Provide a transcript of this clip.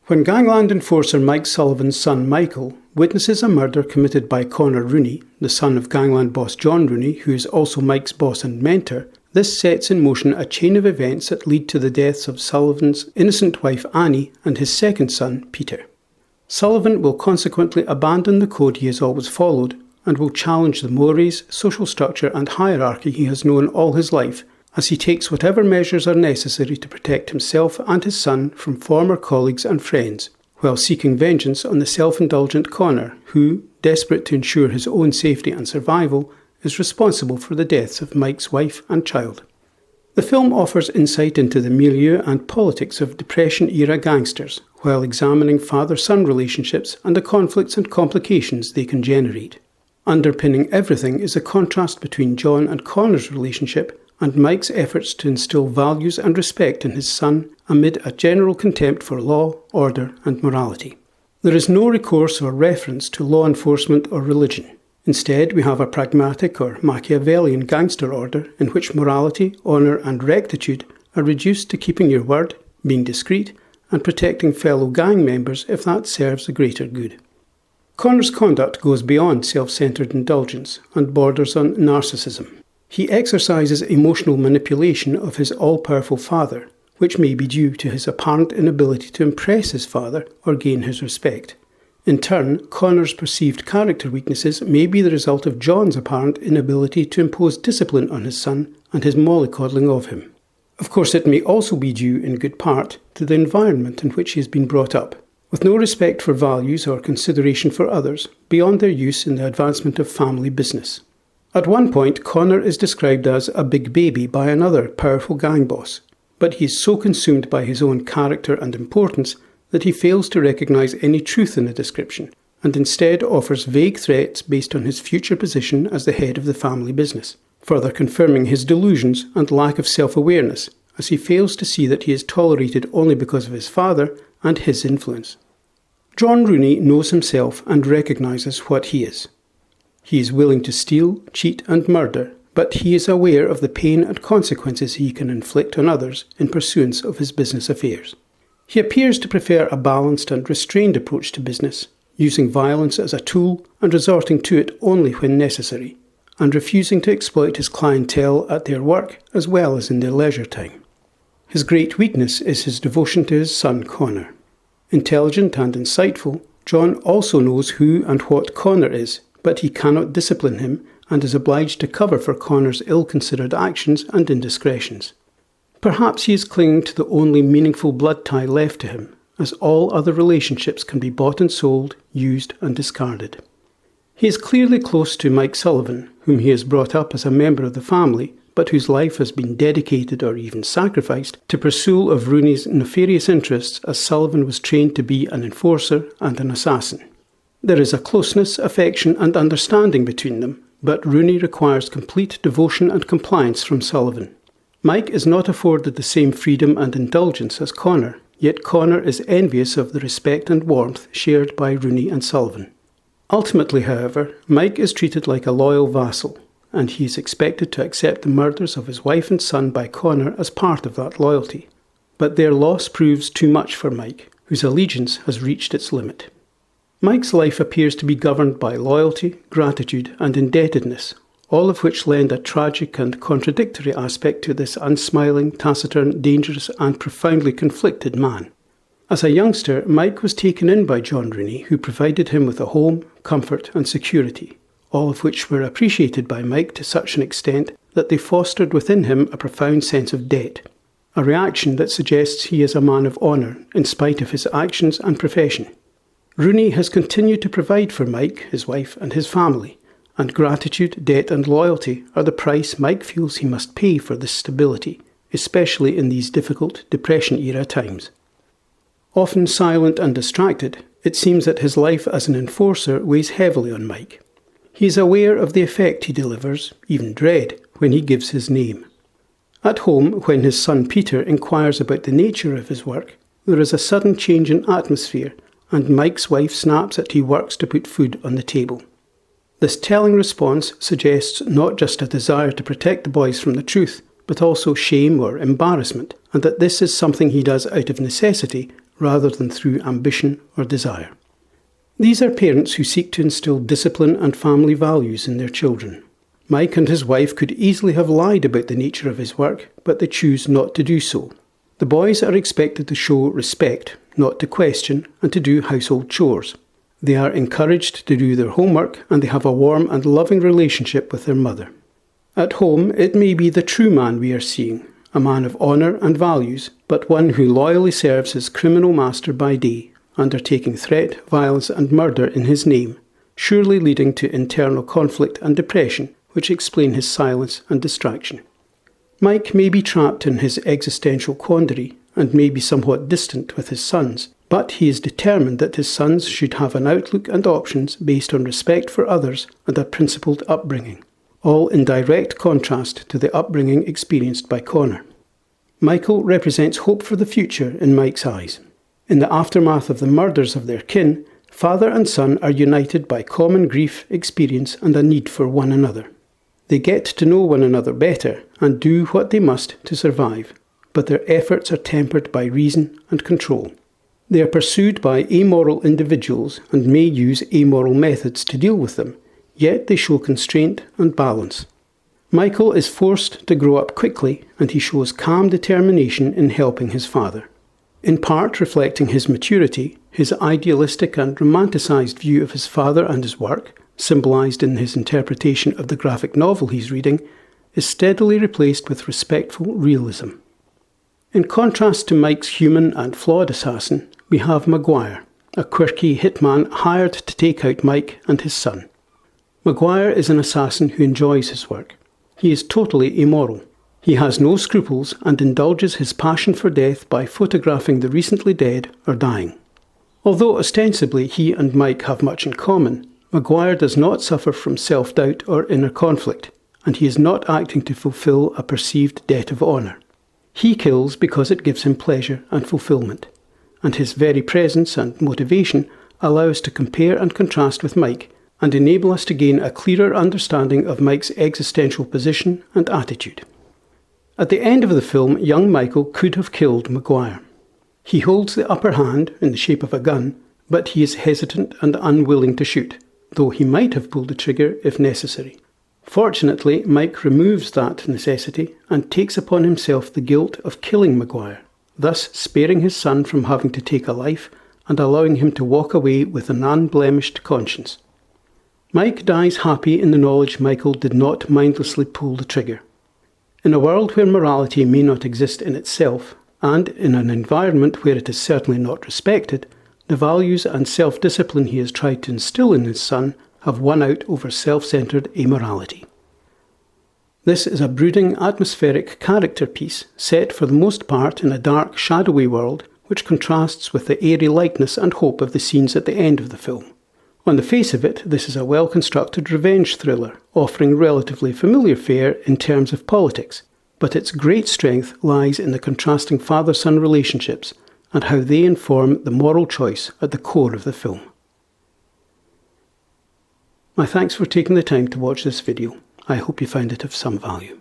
When gangland enforcer Mike Sullivan's son Michael witnesses a murder committed by Connor Rooney, the son of gangland boss John Rooney, who is also Mike's boss and mentor, this sets in motion a chain of events that lead to the deaths of Sullivan's innocent wife Annie and his second son Peter. Sullivan will consequently abandon the code he has always followed and will challenge the mores, social structure and hierarchy he has known all his life, as he takes whatever measures are necessary to protect himself and his son from former colleagues and friends, while seeking vengeance on the self-indulgent Connor, who, desperate to ensure his own safety and survival, is responsible for the deaths of Mike's wife and child. The film offers insight into the milieu and politics of Depression-era gangsters, while examining father-son relationships and the conflicts and complications they can generate. Underpinning everything is the contrast between John and Connor's relationship and Mike's efforts to instill values and respect in his son amid a general contempt for law, order and morality. There is no recourse or reference to law enforcement or religion. Instead, we have a pragmatic or Machiavellian gangster order in which morality, honour and rectitude are reduced to keeping your word, being discreet, and protecting fellow gang members if that serves the greater good. Connor's conduct goes beyond self-centred indulgence and borders on narcissism. He exercises emotional manipulation of his all-powerful father, which may be due to his apparent inability to impress his father or gain his respect. In turn, Connor's perceived character weaknesses may be the result of John's apparent inability to impose discipline on his son and his mollycoddling of him. Of course, it may also be due, in good part, to the environment in which he has been brought up, with no respect for values or consideration for others beyond their use in the advancement of family business. At one point, Connor is described as a big baby by another powerful gang boss, but he is so consumed by his own character and importance that he fails to recognise any truth in the description, and instead offers vague threats based on his future position as the head of the family business, further confirming his delusions and lack of self-awareness, as he fails to see that he is tolerated only because of his father and his influence. John Rooney knows himself and recognises what he is. He is willing to steal, cheat and murder, but he is aware of the pain and consequences he can inflict on others in pursuance of his business affairs. He appears to prefer a balanced and restrained approach to business, using violence as a tool and resorting to it only when necessary, and refusing to exploit his clientele at their work as well as in their leisure time. His great weakness is his devotion to his son Connor. Intelligent and insightful, John also knows who and what Connor is, but he cannot discipline him and is obliged to cover for Connor's ill-considered actions and indiscretions. Perhaps he is clinging to the only meaningful blood tie left to him, as all other relationships can be bought and sold, used and discarded. He is clearly close to Mike Sullivan, whom he has brought up as a member of the family, but whose life has been dedicated or even sacrificed to pursuit of Rooney's nefarious interests, as Sullivan was trained to be an enforcer and an assassin. There is a closeness, affection and understanding between them, but Rooney requires complete devotion and compliance from Sullivan. Mike is not afforded the same freedom and indulgence as Connor, yet Connor is envious of the respect and warmth shared by Rooney and Sullivan. Ultimately, however, Mike is treated like a loyal vassal, and he is expected to accept the murders of his wife and son by Connor as part of that loyalty. But their loss proves too much for Mike, whose allegiance has reached its limit. Mike's life appears to be governed by loyalty, gratitude and indebtedness, all of which lend a tragic and contradictory aspect to this unsmiling, taciturn, dangerous and profoundly conflicted man. As a youngster, Mike was taken in by John Rooney, who provided him with a home, comfort and security, all of which were appreciated by Mike to such an extent that they fostered within him a profound sense of debt, a reaction that suggests he is a man of honour in spite of his actions and profession. Rooney has continued to provide for Mike, his wife and his family, and gratitude, debt and loyalty are the price Mike feels he must pay for this stability, especially in these difficult Depression-era times. Often silent and distracted, it seems that his life as an enforcer weighs heavily on Mike. He is aware of the effect he delivers, even dread, when he gives his name. At home, when his son Peter inquires about the nature of his work, there is a sudden change in atmosphere, and Mike's wife snaps that he works to put food on the table. This telling response suggests not just a desire to protect the boys from the truth, but also shame or embarrassment, and that this is something he does out of necessity rather than through ambition or desire. These are parents who seek to instill discipline and family values in their children. Mike and his wife could easily have lied about the nature of his work, but they choose not to do so. The boys are expected to show respect, not to question, and to do household chores. They are encouraged to do their homework, and they have a warm and loving relationship with their mother. At home, it may be the true man we are seeing, a man of honour and values, but one who loyally serves his criminal master by day, undertaking threat, violence and murder in his name, surely leading to internal conflict and depression, which explain his silence and distraction. Mike may be trapped in his existential quandary and may be somewhat distant with his sons, but he is determined that his sons should have an outlook and options based on respect for others and a principled upbringing, all in direct contrast to the upbringing experienced by Connor. Michael represents hope for the future in Mike's eyes. In the aftermath of the murders of their kin, father and son are united by common grief, experience and a need for one another. They get to know one another better and do what they must to survive, but their efforts are tempered by reason and control. They are pursued by amoral individuals and may use amoral methods to deal with them, yet they show constraint and balance. Michael is forced to grow up quickly and he shows calm determination in helping his father. In part reflecting his maturity, his idealistic and romanticised view of his father and his work, symbolised in his interpretation of the graphic novel he's reading, is steadily replaced with respectful realism. In contrast to Mike's human and flawed assassin, we have Maguire, a quirky hitman hired to take out Mike and his son. Maguire is an assassin who enjoys his work. He is totally immoral. He has no scruples and indulges his passion for death by photographing the recently dead or dying. Although ostensibly he and Mike have much in common, Maguire does not suffer from self-doubt or inner conflict, and he is not acting to fulfil a perceived debt of honour. He kills because it gives him pleasure and fulfilment, and his very presence and motivation allow us to compare and contrast with Mike and enable us to gain a clearer understanding of Mike's existential position and attitude. At the end of the film, young Michael could have killed Maguire. He holds the upper hand in the shape of a gun, but he is hesitant and unwilling to shoot, though he might have pulled the trigger if necessary. Fortunately, Mike removes that necessity and takes upon himself the guilt of killing Maguire, thus sparing his son from having to take a life and allowing him to walk away with an unblemished conscience. Mike dies happy in the knowledge Michael did not mindlessly pull the trigger. In a world where morality may not exist in itself, and in an environment where it is certainly not respected, the values and self-discipline he has tried to instill in his son have won out over self-centred amorality. This is a brooding, atmospheric character piece set for the most part in a dark, shadowy world which contrasts with the airy lightness and hope of the scenes at the end of the film. On the face of it, this is a well-constructed revenge thriller, offering relatively familiar fare in terms of politics, but its great strength lies in the contrasting father-son relationships and how they inform the moral choice at the core of the film. My thanks for taking the time to watch this video. I hope you found it of some value.